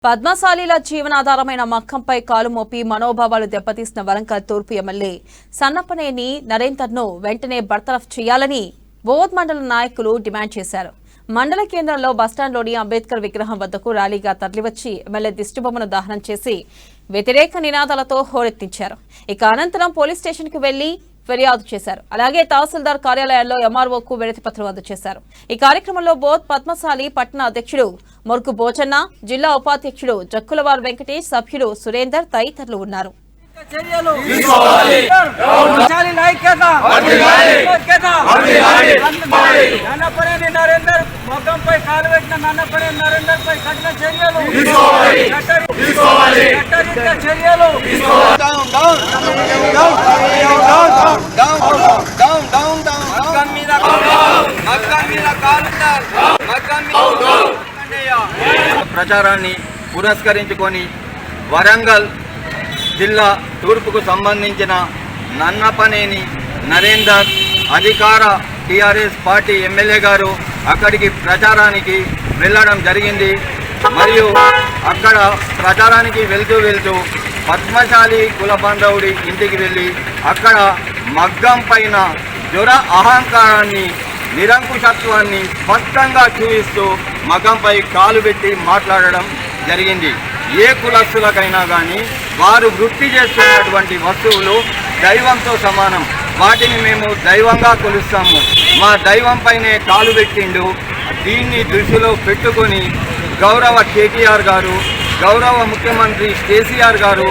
పద్మశాలీల జీవనాధారమైన మక్కంపై కాలు మోపి మనోభావాలు దెబ్బతీసిన వరంగల్ తూర్పు ఎమ్మెల్యే సన్నపనేని నరేందర్ను వెంటనే బర్తరఫ్ చేయాలని బోధ్ మండల నాయకులు డిమాండ్ చేశారు. మండల కేంద్రంలో బస్టాండ్లోని అంబేద్కర్ విగ్రహం వద్దకు ర్యాలీగా తరలివచ్చి ఎమ్మెల్యే దిష్టిబొమ్మను దహనం చేసి వ్యతిరేక నినాదాలతో హోరెత్తించారు. ఇక అనంతరం పోలీస్ స్టేషన్కు వెళ్లి ఫిర్యాదు చేశారు. అలాగే తహసీల్దార్ కార్యాలయంలో ఎంఆర్ఓకు వినతి పత్రం అందజేశారు. ఈ కార్యక్రమంలో బోధ్ పద్మశాలి పట్టణ అధ్యక్షుడు మొర్కు భోజన్న, జిల్లా ఉపాధ్యక్షుడు జక్కులవార్ వెంకటేష్, సభ్యులు సురేందర్ తదితరులు ఉన్నారు. ప్రచారాన్ని పురస్కరించుకొని వరంగల్ జిల్లా తూర్పుకు సంబంధించిన నన్నపనేని నరేందర్ అధికార టీఆర్ఎస్ పార్టీ ఎమ్మెల్యే గారు అక్కడికి ప్రచారానికి వెళ్ళడం జరిగింది. మరియు అక్కడ ప్రచారానికి వెళ్తూ పద్మశాలి కుల బాంధవుడి ఇంటికి వెళ్ళి అక్కడ మగ్గం పైన జ్వర అహంకారాన్ని, నిరంకుశత్వాన్ని స్పష్టంగా చూపిస్తూ మగ్గంపై కాలు పెట్టి మాట్లాడడం జరిగింది. ఏ కులస్తులకైనా కానీ వారు వృత్తి చేస్తున్నటువంటి వస్తువులు దైవంతో సమానం. వాటిని మేము దైవంగా కొలుస్తాము. మా దైవం పైనే కాలు పెట్టిండు. దీన్ని దృష్టిలో పెట్టుకొని గౌరవ కేటీఆర్ గారు, గౌరవ ముఖ్యమంత్రి కేసీఆర్ గారు